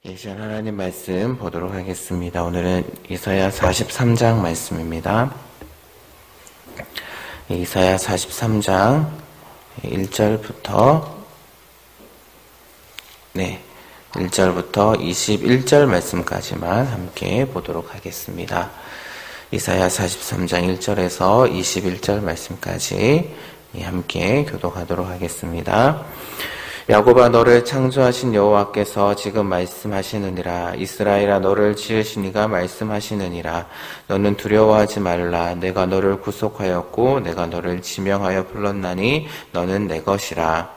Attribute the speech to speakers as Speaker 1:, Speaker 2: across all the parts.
Speaker 1: 이 시간 하나님 말씀 보도록 하겠습니다. 오늘은 이사야 43장 말씀입니다. 이사야 43장 1절부터 21절 말씀까지만 함께 보도록 하겠습니다. 이사야 43장 1절에서 21절 말씀까지 함께 교독하도록 하겠습니다. 야곱아, 너를 창조하신 여호와께서 지금 말씀하시느니라. 이스라엘아, 너를 지으신 이가 말씀하시느니라. 너는 두려워하지 말라. 내가 너를 구속하였고 내가 너를 지명하여 불렀나니 너는 내 것이라.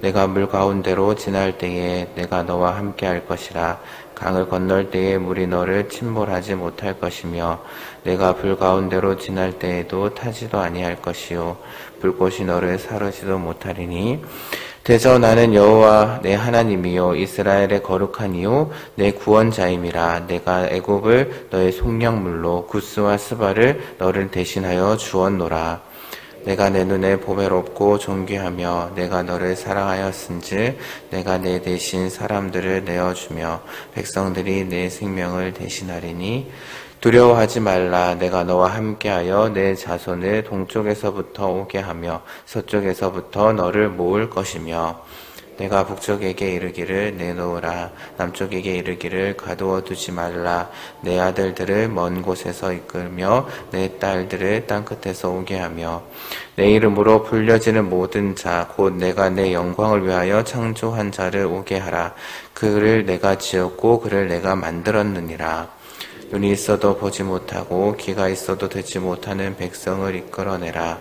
Speaker 1: 내가 물 가운데로 지날 때에 내가 너와 함께 할 것이라. 강을 건널 때에 물이 너를 침몰하지 못할 것이며 내가 불 가운데로 지날 때에도 타지도 아니할 것이요 불꽃이 너를 사르지도 못하리니 대저 나는 여호와 내 하나님이요 이스라엘의 거룩한 이요 내 구원자임이라. 내가 애굽을 너의 속량물로 구스와 스바를 너를 대신하여 주었노라. 내가 내 눈에 보배롭고 존귀하며 내가 너를 사랑하였은즉 내가 내 대신 사람들을 내어주며 백성들이 내 생명을 대신하리니 두려워하지 말라. 내가 너와 함께하여 내 자손을 동쪽에서부터 오게 하며 서쪽에서부터 너를 모을 것이며 내가 북쪽에게 이르기를 내놓으라. 남쪽에게 이르기를 가두어 두지 말라. 내 아들들을 먼 곳에서 이끌며 내 딸들을 땅끝에서 오게 하며 내 이름으로 불려지는 모든 자 곧 내가 내 영광을 위하여 창조한 자를 오게 하라. 그를 내가 지었고 그를 내가 만들었느니라. 눈이 있어도 보지 못하고 귀가 있어도 듣지 못하는 백성을 이끌어내라.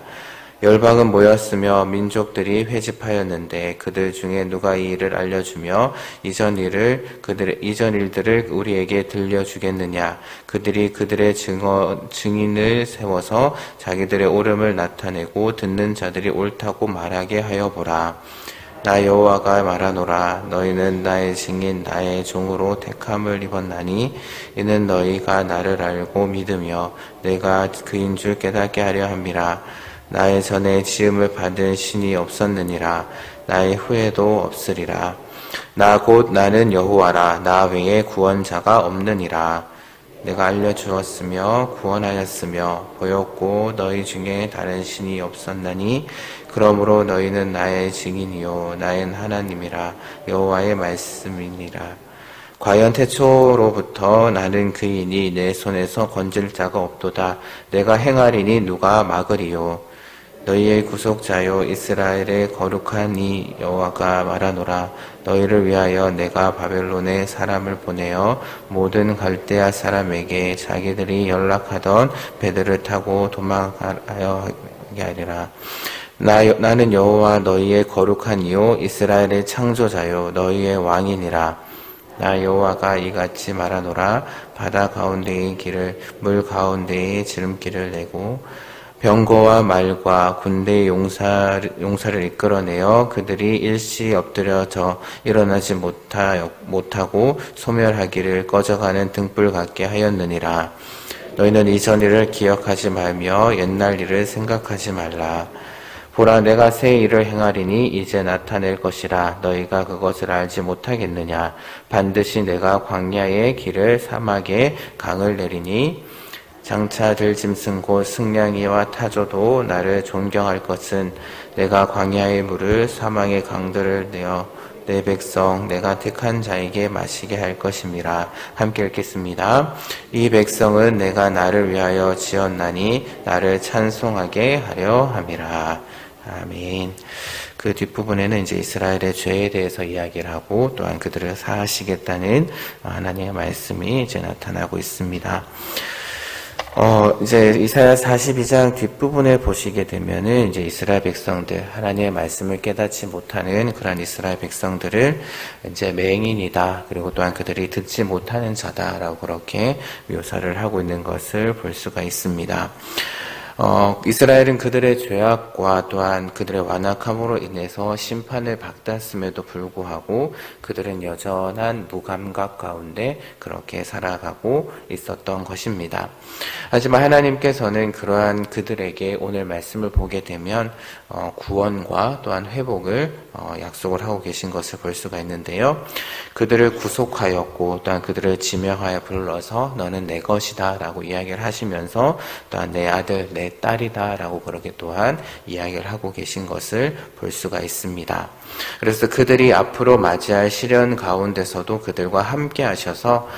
Speaker 1: 열방은 모였으며 민족들이 회집하였는데 그들 중에 누가 이 일을 알려주며 이전 일들을 우리에게 들려주겠느냐. 그들이 그들의 증인을 세워서 자기들의 옳음을 나타내고 듣는 자들이 옳다고 말하게 하여 보라. 나 여호와가 말하노라. 너희는 나의 증인 나의 종으로 택함을 입었나니 이는 너희가 나를 알고 믿으며 내가 그인 줄 깨닫게 하려 함이라. 나의 전에 지음을 받은 신이 없었느니라. 나의 후에도 없으리라. 나 곧 나는 여호와라. 나 외에 구원자가 없느니라. 내가 알려주었으며 구원하였으며 보였고 너희 중에 다른 신이 없었나니 그러므로 너희는 나의 증인이요 나의 하나님이라. 여호와의 말씀이니라. 과연 태초로부터 나는 그이니 내 손에서 건질 자가 없도다. 내가 행하리니 누가 막으리요. 너희의 구속자요 이스라엘의 거룩한 이 여호와가 말하노라. 너희를 위하여 내가 바벨론에 사람을 보내어 모든 갈대아 사람에게 자기들이 연락하던 배들을 타고 도망하여 하게 하리라. 나는 여호와 너희의 거룩한 이요 이스라엘의 창조자요 너희의 왕이니라. 나 여호와가 이같이 말하노라. 바다 가운데의 길을 물 가운데의 지름길을 내고 병거와 말과 군대의 용사를 이끌어내어 그들이 일시 엎드려져 일어나지 못하고 소멸하기를 꺼져가는 등불 같게 하였느니라. 너희는 이전 일을 기억하지 말며 옛날 일을 생각하지 말라. 보라, 내가 새 일을 행하리니 이제 나타낼 것이라. 너희가 그것을 알지 못하겠느냐. 반드시 내가 광야의 길을 사막에 강을 내리니 장차 들짐승 곧 승냥이와 타조도 나를 존경할 것은 내가 광야의 물을 사망의 강들을 내어 내 백성 내가 택한 자에게 마시게 할 것임이라. 함께 읽겠습니다. 이 백성은 내가 나를 위하여 지었나니 나를 찬송하게 하려 함이라. 아멘. 그 뒷부분에는 이제 이스라엘의 죄에 대해서 이야기를 하고 또한 그들을 사하시겠다는 하나님의 말씀이 이제 나타나고 있습니다. 이제 이사야 42장 뒷부분에 보시게 되면은 이제 이스라엘 백성들, 하나님의 말씀을 깨닫지 못하는 그런 이스라엘 백성들을 이제 맹인이다. 그리고 또한 그들이 듣지 못하는 자다라고 그렇게 묘사를 하고 있는 것을 볼 수가 있습니다. 이스라엘은 그들의 죄악과 또한 그들의 완악함으로 인해서 심판을 받았음에도 불구하고 그들은 여전한 무감각 가운데 그렇게 살아가고 있었던 것입니다. 하지만 하나님께서는 그러한 그들에게 오늘 말씀을 보게 되면 구원과 또한 회복을 약속을 하고 계신 것을 볼 수가 있는데요. 그들을 구속하였고 또한 그들을 지명하여 불러서 너는 내 것이다 라고 이야기를 하시면서 또한 내 아들 내 딸이다 라고 그렇게 또한 이야기를 하고 계신 것을 볼 수가 있습니다. 그래서 그들이 앞으로 맞이할 시련 가운데서도 그들과 함께 하셔서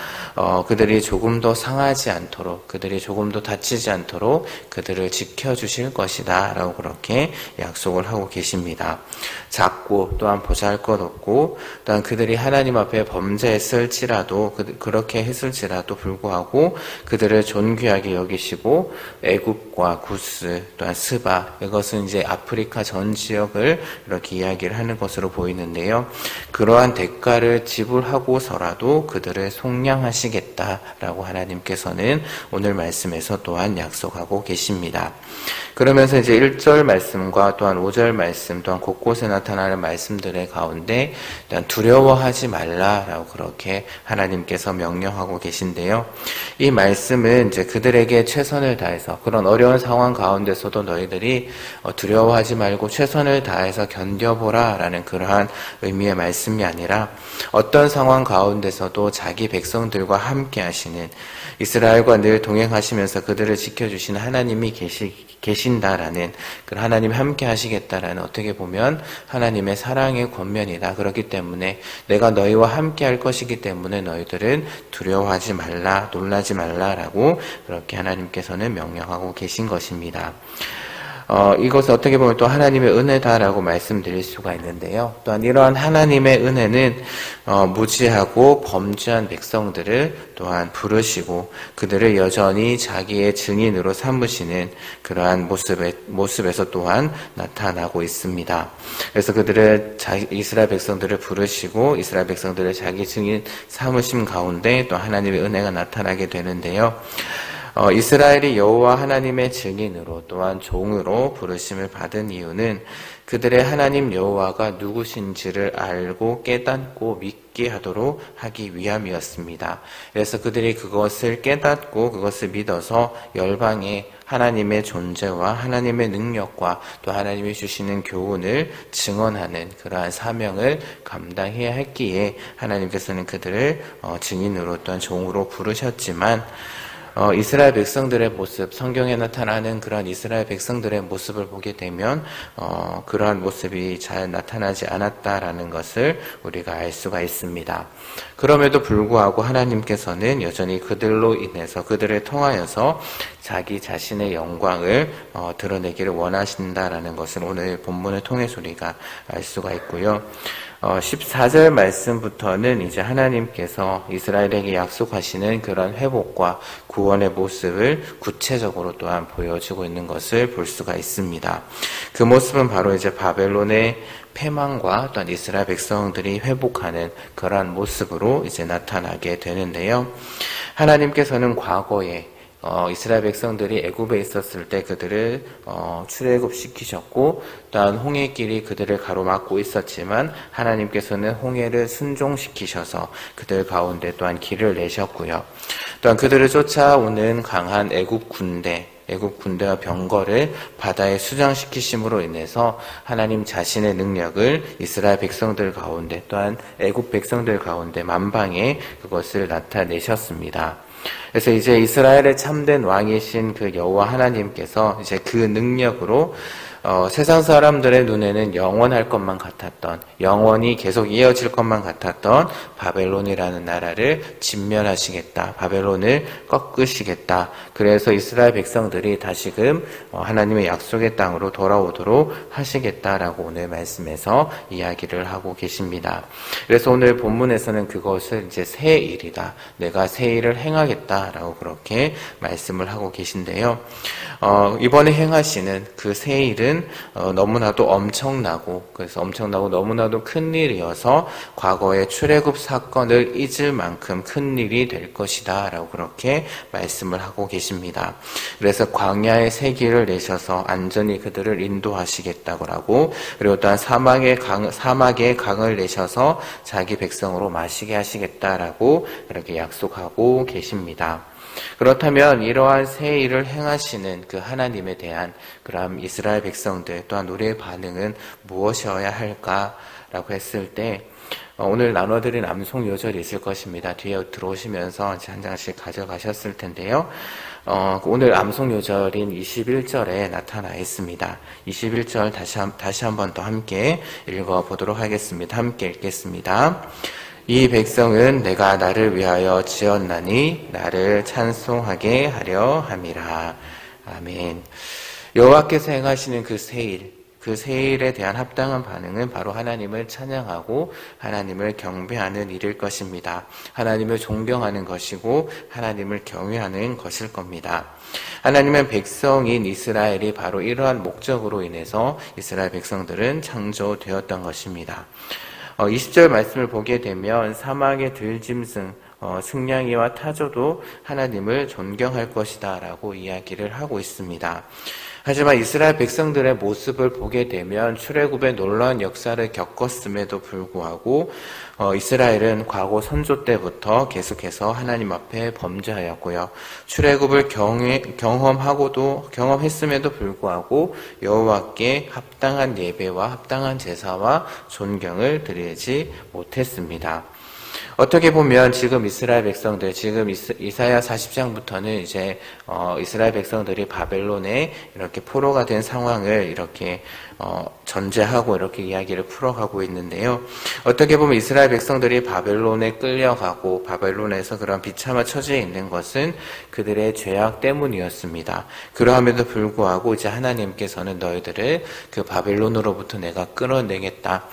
Speaker 1: 그들이 조금도 상하지 않도록 그들이 조금도 다치지 않도록 그들을 지켜주실 것이다 라고 그렇게 약속을 하고 계십니다. 작고 또한 보잘것없고 또한 그들이 하나님 앞에 범죄했을지라도 그렇게 했을지라도 불구하고 그들을 존귀하게 여기시고 애굽과 구스 또한 스바 이것은 이제 아프리카 전 지역을 이렇게 이야기를 하는 것으로 보이는데요. 그러한 대가를 지불하고서라도 그들을 속량하시겠다라고 하나님께서는 오늘 말씀에서 또한 약속하고 계십니다. 그러면서 이제 1절 말씀과 또한 5절 말씀 또한 곳곳에 나타나는 말씀들의 가운데 또한 두려워하지 말라라고 그렇게 하나님께서 명령하고 계신데요. 이 말씀은 이제 그들에게 최선을 다해서 그런 어려운 상황 가운데서도 너희들이 두려워하지 말고 최선을 다해서 견뎌보라라는 그러한 의미의 말씀이 아니라 어떤 상황 가운데서도 자기 백성들과 함께 하시는 이스라엘과 늘 동행하시면서 그들을 지켜주시는 하나님이 계신다라는 그 하나님 함께 하시겠다라는 어떻게 보면 하나님의 사랑의 권면이다. 그렇기 때문에 내가 너희와 함께 할 것이기 때문에 너희들은 두려워하지 말라, 놀라지 말라라고 그렇게 하나님께서는 명령하고 계신 것입니다. 이것은 어떻게 보면 또 하나님의 은혜다라고 말씀드릴 수가 있는데요. 또한 이러한 하나님의 은혜는 무지하고 범죄한 백성들을 또한 부르시고 그들을 여전히 자기의 증인으로 삼으시는 그러한 모습에서 또한 나타나고 있습니다. 그래서 그들을 이스라엘 백성들을 부르시고 이스라엘 백성들을 자기 증인 삼으심 가운데 또 하나님의 은혜가 나타나게 되는데요. 이스라엘이 여호와 하나님의 증인으로 또한 종으로 부르심을 받은 이유는 그들의 하나님 여호와가 누구신지를 알고 깨닫고 믿게 하도록 하기 위함이었습니다. 그래서 그들이 그것을 깨닫고 그것을 믿어서 열방에 하나님의 존재와 하나님의 능력과 또 하나님이 주시는 교훈을 증언하는 그러한 사명을 감당해야 했기에 하나님께서는 그들을 증인으로 또한 종으로 부르셨지만 이스라엘 백성들의 모습, 성경에 나타나는 그러한 이스라엘 백성들의 모습을 보게 되면 그러한 모습이 잘 나타나지 않았다라는 것을 우리가 알 수가 있습니다. 그럼에도 불구하고 하나님께서는 여전히 그들로 인해서 그들을 통하여서 자기 자신의 영광을 드러내기를 원하신다라는 것을 오늘 본문을 통해서 우리가 알 수가 있고요. 14절 말씀부터는 이제 하나님께서 이스라엘에게 약속하시는 그런 회복과 구원의 모습을 구체적으로 또한 보여주고 있는 것을 볼 수가 있습니다. 그 모습은 바로 이제 바벨론의 패망과 또한 이스라엘 백성들이 회복하는 그러한 모습으로 이제 나타나게 되는데요. 하나님께서는 과거에 이스라엘 백성들이 애굽에 있었을 때 그들을 출애굽 시키셨고 또한 홍해길이 그들을 가로막고 있었지만 하나님께서는 홍해를 순종시키셔서 그들 가운데 또한 길을 내셨고요. 또한 그들을 쫓아오는 강한 애굽 군대와 병거를 바다에 수장시키심으로 인해서 하나님 자신의 능력을 이스라엘 백성들 가운데 또한 애굽 백성들 가운데 만방에 그것을 나타내셨습니다. 그래서 이제 이스라엘의 참된 왕이신 그 여호와 하나님께서 이제 그 능력으로 세상 사람들의 눈에는 영원할 것만 같았던, 영원히 계속 이어질 것만 같았던 바벨론이라는 나라를 진멸하시겠다. 바벨론을 꺾으시겠다. 그래서 이스라엘 백성들이 다시금 하나님의 약속의 땅으로 돌아오도록 하시겠다라고 오늘 말씀에서 이야기를 하고 계십니다. 그래서 오늘 본문에서는 그것을 이제 새 일이다. 내가 새 일을 행하겠다. 행하겠다라고 그렇게 말씀을 하고 계신데요. 이번에 행하시는 그 새 일은 너무나도 엄청나고, 그래서 엄청나고 너무나도 큰 일이어서 과거의 출애굽 사건을 잊을 만큼 큰 일이 될 것이다 라고 그렇게 말씀을 하고 계십니다. 그래서 광야의 새 길을 내셔서 안전히 그들을 인도하시겠다고, 그리고 또한 사막의 강을 내셔서 자기 백성으로 마시게 하시겠다라고 그렇게 약속하고 계십니다. 그렇다면 이러한 새 일을 행하시는 그 하나님에 대한 그럼 이스라엘 백성들 또한 우리의 반응은 무엇이어야 할까라고 했을 때 오늘 나눠드린 암송 요절이 있을 것입니다. 뒤에 들어오시면서 한 장씩 가져가셨을 텐데요. 오늘 암송 요절인 21절에 나타나 있습니다. 21절 다시 한번 더 함께 읽어보도록 하겠습니다. 함께 읽겠습니다. 이 백성은 내가 나를 위하여 지었나니 나를 찬송하게 하려 함이라. 아멘. 여호와께서 행하시는 그 새 일에 대한 합당한 반응은 바로 하나님을 찬양하고 하나님을 경배하는 일일 것입니다. 하나님을 존경하는 것이고 하나님을 경외하는 것일 겁니다. 하나님은 백성인 이스라엘이 바로 이러한 목적으로 인해서 이스라엘 백성들은 창조되었던 것입니다. 20절 말씀을 보게 되면 사막의 들짐승, 승냥이와 타조도 하나님을 존경할 것이다 라고 이야기를 하고 있습니다. 하지만 이스라엘 백성들의 모습을 보게 되면 출애굽의 놀라운 역사를 겪었음에도 불구하고 이스라엘은 과거 선조 때부터 계속해서 하나님 앞에 범죄하였고요. 출애굽을 경험했음에도 불구하고 여호와께 합당한 예배와 합당한 제사와 존경을 드리지 못했습니다. 어떻게 보면 지금 이스라엘 백성들, 지금 이사야 40장부터는 이제 이스라엘 백성들이 바벨론에 이렇게 포로가 된 상황을 이렇게 전제하고 이렇게 이야기를 풀어가고 있는데요. 어떻게 보면 이스라엘 백성들이 바벨론에 끌려가고 바벨론에서 그런 비참한 처지에 있는 것은 그들의 죄악 때문이었습니다. 그러함에도 불구하고 이제 하나님께서는 너희들을 그 바벨론으로부터 내가 끌어내겠다.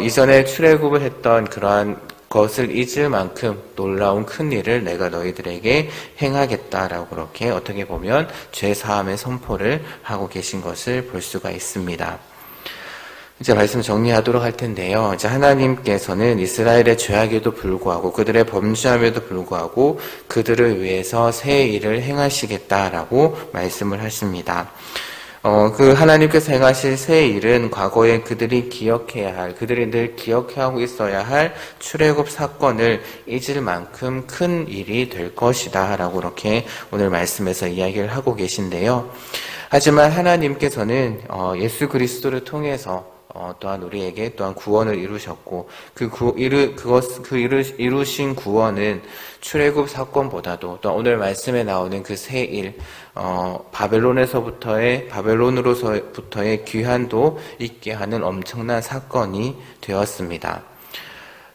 Speaker 1: 이전에 출애굽을 했던 그러한 것을 잊을 만큼 놀라운 큰 일을 내가 너희들에게 행하겠다라고 그렇게 어떻게 보면 죄사함의 선포를 하고 계신 것을 볼 수가 있습니다. 이제 말씀 정리하도록 할 텐데요. 이제 하나님께서는 이스라엘의 죄악에도 불구하고 그들의 범죄함에도 불구하고 그들을 위해서 새 일을 행하시겠다라고 말씀을 하십니다. 그 하나님께서 행하실 새 일은 과거에 그들이 늘 기억하고 있어야 할 출애굽 사건을 잊을 만큼 큰 일이 될 것이다 라고 이렇게 오늘 말씀에서 이야기를 하고 계신데요. 하지만 하나님께서는 예수 그리스도를 통해서 또한 우리에게 또한 구원을 이루셨고 이루신 구원은 출애굽 사건보다도 또 오늘 말씀에 나오는 그 새 일 바벨론으로서부터의 귀환도 있게 하는 엄청난 사건이 되었습니다.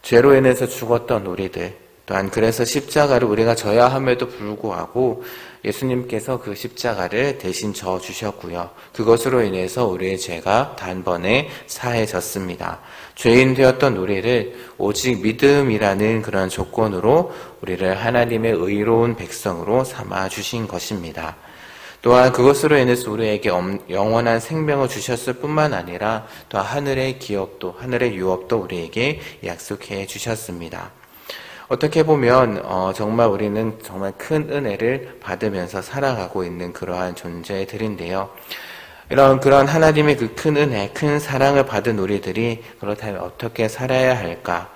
Speaker 1: 죄로 인해서 죽었던 우리들 또한 그래서 십자가를 우리가 져야 함에도 불구하고 예수님께서 그 십자가를 대신 져 주셨고요. 그것으로 인해서 우리의 죄가 단번에 사해졌습니다. 죄인 되었던 우리를 오직 믿음이라는 그런 조건으로 우리를 하나님의 의로운 백성으로 삼아 주신 것입니다. 또한 그것으로 인해서 우리에게 영원한 생명을 주셨을 뿐만 아니라 또 하늘의 유업도 우리에게 약속해 주셨습니다. 어떻게 보면 정말 우리는 정말 큰 은혜를 받으면서 살아가고 있는 그러한 존재들인데요. 그런 하나님의 그 큰 은혜, 큰 사랑을 받은 우리들이 그렇다면 어떻게 살아야 할까?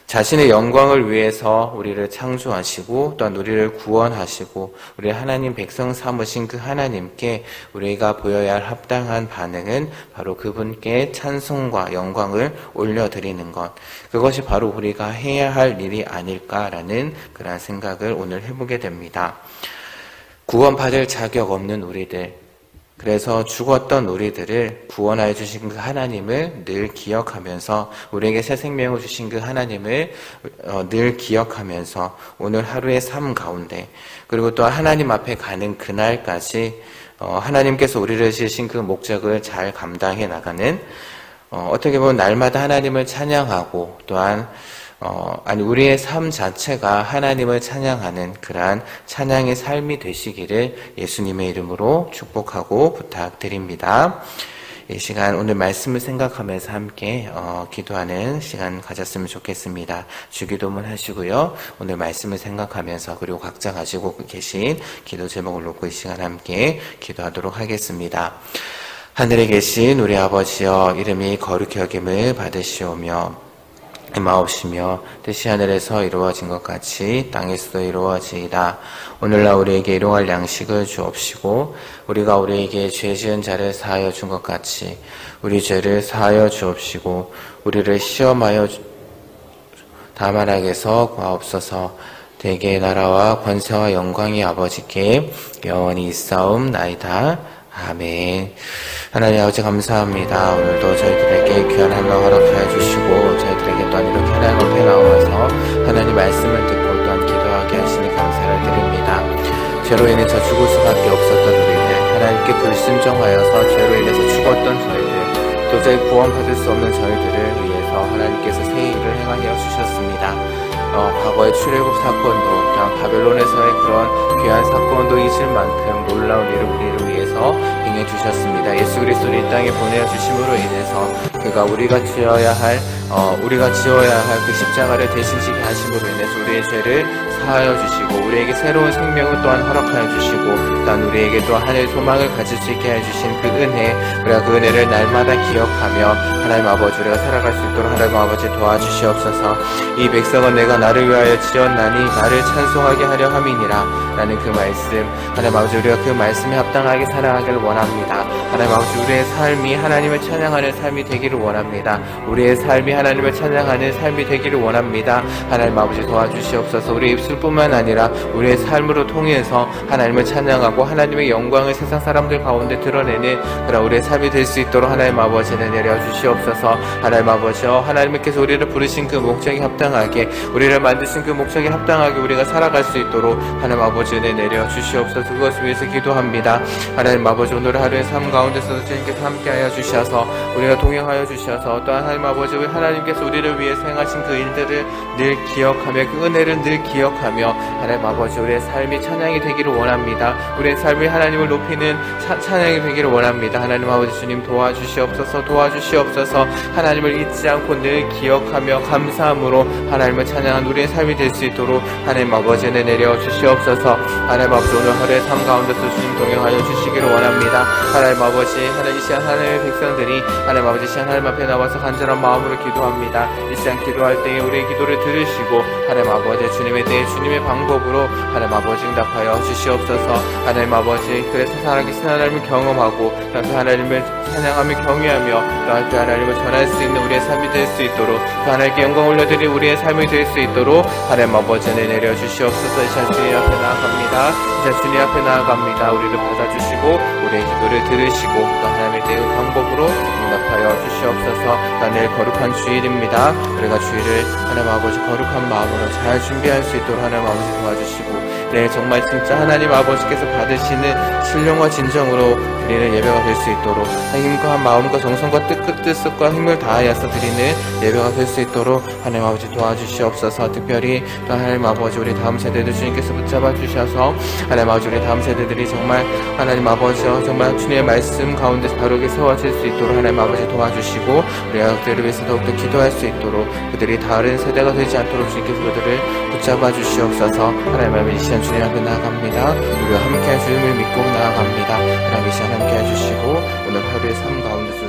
Speaker 1: 자신의 영광을 위해서 우리를 창조하시고 또한 우리를 구원하시고 우리 하나님 백성 삼으신 그 하나님께 우리가 보여야 할 합당한 반응은 바로 그분께 찬송과 영광을 올려드리는 것. 그것이 바로 우리가 해야 할 일이 아닐까라는 그런 생각을 오늘 해보게 됩니다. 구원받을 자격 없는 우리들, 그래서 죽었던 우리들을 구원하여 주신 그 하나님을 늘 기억하면서 우리에게 새 생명을 주신 그 하나님을 늘 기억하면서 오늘 하루의 삶 가운데 그리고 또 하나님 앞에 가는 그날까지 하나님께서 우리를 지으신 그 목적을 잘 감당해 나가는 어떻게 보면 날마다 하나님을 찬양하고 또한 우리의 삶 자체가 하나님을 찬양하는 그러한 찬양의 삶이 되시기를 예수님의 이름으로 축복하고 부탁드립니다. 이 시간 오늘 말씀을 생각하면서 함께 기도하는 시간 가졌으면 좋겠습니다. 주기도문 하시고요. 오늘 말씀을 생각하면서 그리고 각자 가지고 계신 기도 제목을 놓고 이 시간 함께 기도하도록 하겠습니다. 하늘에 계신 우리 아버지여, 이름이 거룩히 여김을 받으시오며 마옵시며 뜻이 하늘에서 이루어진 것 같이 땅에서도 이루어지이다. 오늘날 우리에게 일용할 양식을 주옵시고 우리가 우리에게 죄 지은 자를 사하여 준 것 같이 우리 죄를 사하여 주옵시고 우리를 시험하여 다만 악에서 구하옵소서. 대개의 나라와 권세와 영광이 아버지께 영원히 있사옵나이다. 아멘. 하나님 아버지 감사합니다. 오늘도 저희들에게 귀한 하나 허락하여 주시고 저희들에게 또한 이렇게 하나님 앞에 나와서 하나님 말씀을 듣고 또한 기도하게 하시니 감사를 드립니다. 죄로 인해 저 죽을 수밖에 없었던 우리들, 하나님께 불순종하여서 죄로 인해서 죽었던 저희들, 도저히 구원받을 수 없는 저희들을 위해서 하나님께서 새 일을 행하여 주셨습니다. 과거의 출애굽 사건도 또한 바벨론에서의 그런 귀한 사건도 잊을 만큼 놀라운 일을 우리를 위해서 행해 주셨습니다. 예수 그리스도를 이 땅에 보내어 주심으로 인해서 그가 우리가 지어야 할 그 십자가를 대신 지게 하심으로 인해서 우리의 죄를 사하여 주시고 우리에게 새로운 생명을 또한 허락하여 주시고 또한 우리에게 또 하늘의 소망을 가질 수 있게 해주신 그 은혜, 우리가 그 은혜를 날마다 기억하며 하나님 아버지 우리가 살아갈 수 있도록 하나님 아버지 도와주시옵소서. 이 백성은 내가 나를 위하여 지었나니 나를 찬송하게 하려 함이니라 라는 그 말씀, 하나님 아버지 우리가 그 말씀에 합당하게 살아가기를 원합니다. 하나님 아버지 우리의 삶이 하나님을 찬양하는 삶이 되기를 원합니다. 우리의 삶이 하나님을 찬양하는 삶이 되기를 원합니다. 하나님 아버지 도와주시옵소서. 우리의 입술뿐만 아니라 우리의 삶으로 통해서 하나님을 찬양하고 하나님의 영광을 세상 사람들 가운데 드러내는 그런 우리의 삶이 될 수 있도록 하나님 아버지는 내려주시옵소서. 하나님 아버지여, 하나님께서 우리를 부르신 그 목적에 합당하게, 우리를 만드신 그 목적에 합당하게 우리가 살아갈 수 있도록 하나님 아버지는 내려주시옵소서. 그것을 위해서 기도합니다. 하나님 아버지 오늘 하루의 삶 가운데서도 주님께서 함께하여 주셔서 우리가 동행하여 주셔서 또한 하나님 아버지 하나님께서 우리를 위해서 행하신 그 일들을 늘 기억하며 그 은혜를 늘 기억하며 하나님 아버지 우리의 삶이 찬양이 되기를 원합니다. 우리의 삶이 하나님을 높이는 찬양이 되기를 원합니다. 하나님 아버지 주님 도와주시옵소서. 하나님을 잊지 않고 늘 기억하며 감사함으로 하나님을 찬양한 우리의 삶이 될 수 있도록 하나님 아버지는 내려주시옵소서. 하나님 아버지 오늘 하루의 삶 가운데서 주님 동행하여 주시기를 원합니다. 하나님 아버지 이 시간 하나님의 백성들이 하나님 아버지 이 시간 하나님 앞에 나와서 간절한 마음으로 기도합니다. 이 시간 기도할 때에 우리의 기도를 들으시고 하나님 아버지 주님의 때에 주님의 방법으로 하나님 아버지 응답하여 주시옵소서. 하나님 아버지 그래서 살아계신 하나님을 경험하고 또 하나님을 찬양하며 경외하며 또 하나님을 전할 수 있는 우리의 삶이 될 수 있도록 또 하나님께 영광 올려드릴 우리의 삶이 될 수 있도록 하나님 아버지는 내려주시옵소서. 이 시간 주님 앞에 나아갑니다. 이 시간 주님 앞에 나아갑니다. 우리를 받아주시고 우리의 기도를 들으시고 또 하나님의 때의 방법으로 응답하여 주시옵소서. 내일 거룩한 주일입니다. 우리가 주일을 하나님 아버지 거룩한 마음으로 잘 준비할 수 있도록 하나님 아버지 도와주시고 정말 진짜 하나님 아버지께서 받으시는 신령과 진정으로 드리는 예배가 될 수 있도록 힘과 마음과 정성과 뜻과 힘을 다하여서 드리는 예배가 될 수 있도록 하나님 아버지 도와주시옵소서. 특별히 또 하나님 아버지 우리 다음 세대들 주님께서 붙잡아 주셔서 하나님 아버지 우리 다음 세대들이 정말 하나님 아버지여 정말 주님의 말씀 가운데 바르게 세워질 수 있도록 하나님 아버지 도와주시고 우리 아이들을 위해서 더욱더 기도할 수 있도록 그들이 다른 세대가 되지 않도록 주님께서 그들을 붙잡아 주시옵소서. 하나님 아버지 이 시간 주님 앞에 나아갑니다. 우리와 함께할 주님을 믿고 나아갑니다. 하나님 이 시간 함께해 주시고 오늘 하루의 삶 가운데서